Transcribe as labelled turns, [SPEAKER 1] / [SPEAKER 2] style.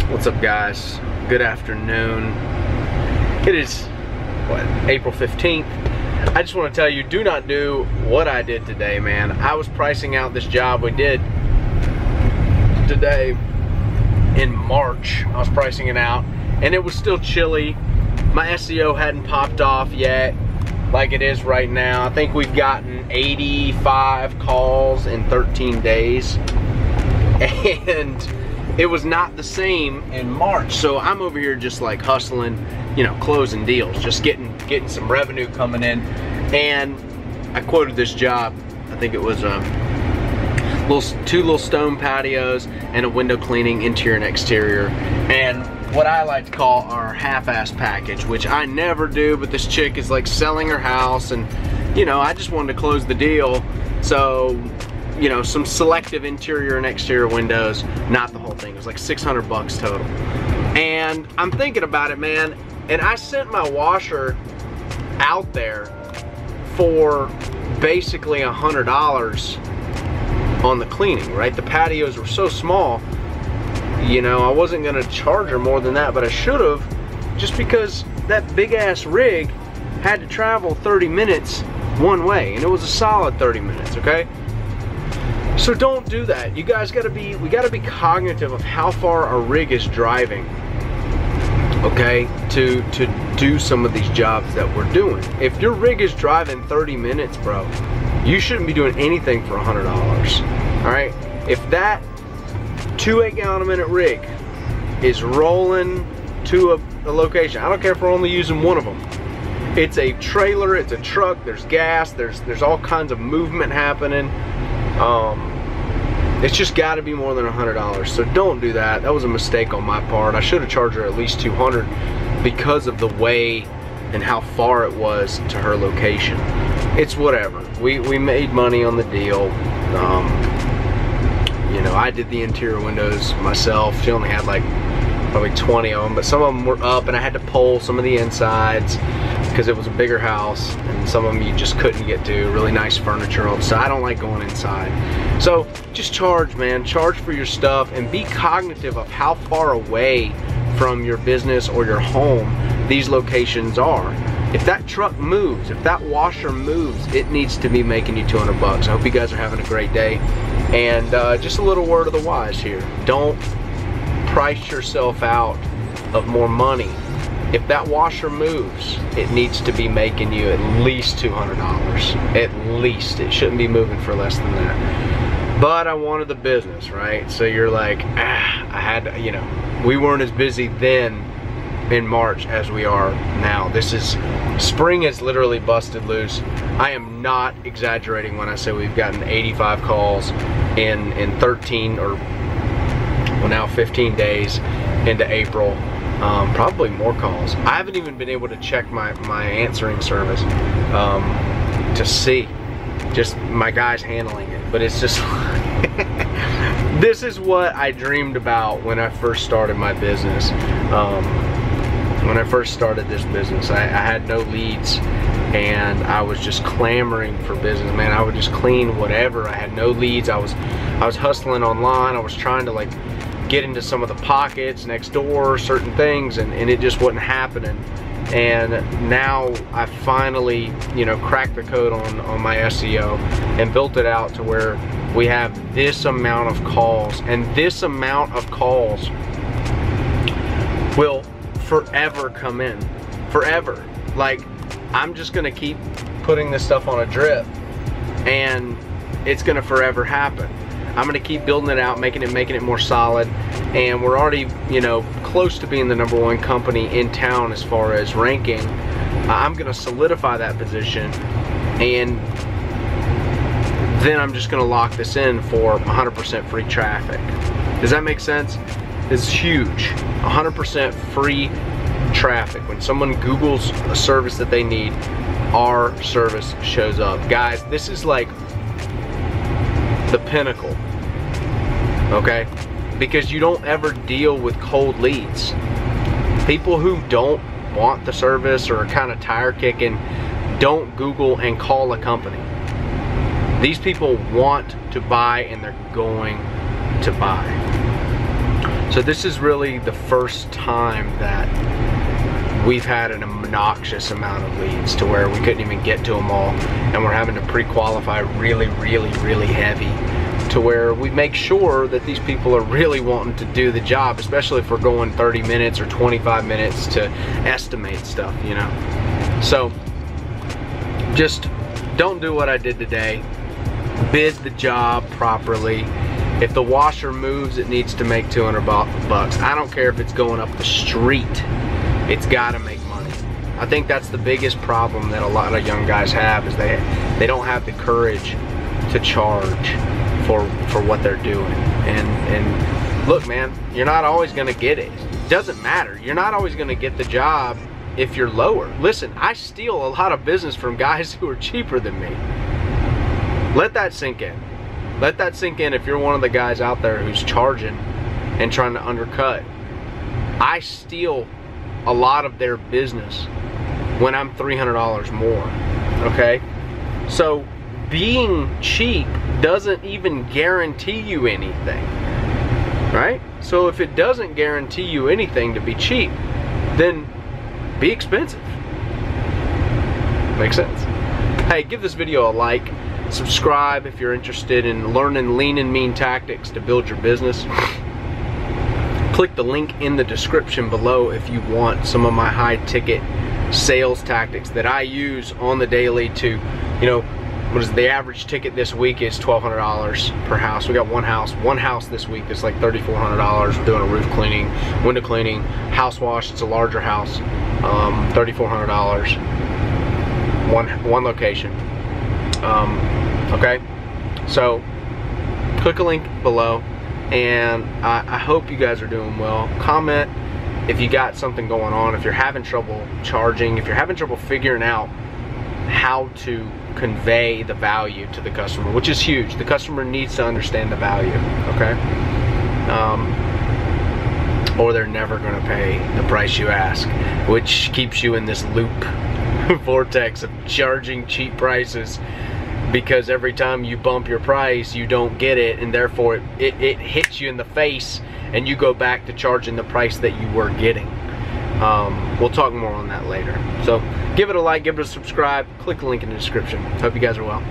[SPEAKER 1] What's up, guys? Good afternoon. It is, what, April 15th. I just want to tell you, do not do what I did today, man. I was pricing out this job we did today in March. I was pricing it out, and it was still chilly. My SEO hadn't popped off yet like it is right now. I think we've gotten 85 calls in 13 days. And it was not the same in March. So I'm over here just like hustling, you know, closing deals, just getting some revenue coming in. And I quoted this job. I think it was two little stone patios and a window cleaning, interior and exterior, and what I like to call our half-ass package, which I never do, but this chick is like selling her house, and you know, I just wanted to close the deal. So, you know, some selective interior and exterior windows, not the whole thing. It was like 600 bucks total. And I'm thinking about it, man, and I sent my washer out there for basically $100 on the cleaning, right? The patios were so small, you know, I wasn't gonna charge her more than that, but I should have, just because that big ass rig had to travel 30 minutes one way, and it was a solid 30 minutes, okay? So don't do that. You guys we gotta be cognitive of how far our rig is driving, okay, to do some of these jobs that we're doing. If your rig is driving 30 minutes, bro, you shouldn't be doing anything for $100, all right? If that 2 8-gallon-a-minute rig is rolling to a location, I don't care if we're only using one of them. It's a trailer, it's a truck, there's gas, there's all kinds of movement happening. It's just got to be more than $100. So don't do that. That was a mistake on my part. I should have charged her at least $200 because of the way and how far it was to her location. It's whatever. We made money on the deal. You know, I did the interior windows myself. She only had like probably 20 of them, but some of them were up, and I had to pull some of the insides because it was a bigger house, and some of them you just couldn't get to. Really nice furniture on, so I don't like going inside. So just charge, man. Charge for your stuff, and be cognitive of how far away from your business or your home these locations are. If that truck moves, if that washer moves, it needs to be making you 200 bucks. I hope you guys are having a great day. And just a little word of the wise here. Don't price yourself out of more money. If that washer moves, it needs to be making you at least $200. At least. It shouldn't be moving for less than that. But I wanted the business, right? So you're like, I had to, you know, we weren't as busy then in March as we are now. Spring has literally busted loose. I am not exaggerating when I say we've gotten 85 calls in 13 or, well, now 15 days into April. Probably more calls. I haven't even been able to check my answering service to see. Just my guys handling it. But it's just this is what I dreamed about when I first started my business. When I first started this business, I had no leads, and I was just clamoring for business, man. I would just clean whatever. I had no leads. I was hustling online. I was trying to like get into some of the pockets next door, certain things, and it just wasn't happening. And now I finally, you know, cracked the code on my SEO and built it out to where we have this amount of calls, and this amount of calls will forever come in. Forever. Like, I'm just gonna keep putting this stuff on a drip, and it's gonna forever happen. I'm gonna keep building it out, making it more solid, and we're already, you know, close to being the #1 company in town as far as ranking. I'm gonna solidify that position, and then I'm just gonna lock this in for 100% free traffic. Does that make sense? It's huge. 100% free traffic. When someone Googles a service that they need, our service shows up. Guys, this is like the pinnacle, okay? Because you don't ever deal with cold leads. People who don't want the service or are kind of tire kicking don't Google and call a company. These people want to buy, and they're going to buy. So this is really the first time that we've had an obnoxious amount of leads to where we couldn't even get to them all, and we're having to pre-qualify really heavy to where we make sure that these people are really wanting to do the job, especially if we're going 30 minutes or 25 minutes to estimate stuff, you know. So just don't do what I did today. Bid the job properly. If the washer moves, it needs to make 200 bucks. I don't care if it's going up the street. It's gotta make money. I think that's the biggest problem that a lot of young guys have, is they don't have the courage to charge for what they're doing. And look, man, you're not always gonna get it. It doesn't matter. You're not always gonna get the job if you're lower. Listen, I steal a lot of business from guys who are cheaper than me. Let that sink in. Let that sink in if you're one of the guys out there who's charging and trying to undercut. I steal a lot of their business when I'm $300 more, okay? So being cheap doesn't even guarantee you anything, right? So if it doesn't guarantee you anything to be cheap, then be expensive. Makes sense? Hey, give this video a like, subscribe if you're interested in learning lean and mean tactics to build your business. Click the link in the description below if you want some of my high ticket sales tactics that I use on the daily to, you know, what is the average ticket this week is $1,200 per house. We got one house this week that's like $3,400. We're doing a roof cleaning, window cleaning, house wash. It's a larger house, $3,400, one location. Okay, so click a link below, and I hope you guys are doing well. Comment if you got something going on, if you're having trouble charging, if you're having trouble figuring out how to convey the value to the customer, which is huge. The customer needs to understand the value, okay? Or they're never gonna pay the price you ask, which keeps you in this loop vortex of charging cheap prices, because every time you bump your price, you don't get it, and therefore it hits you in the face, and you go back to charging the price that you were getting. We'll talk more on that later. So give it a like, give it a subscribe, click the link in the description. Hope you guys are well.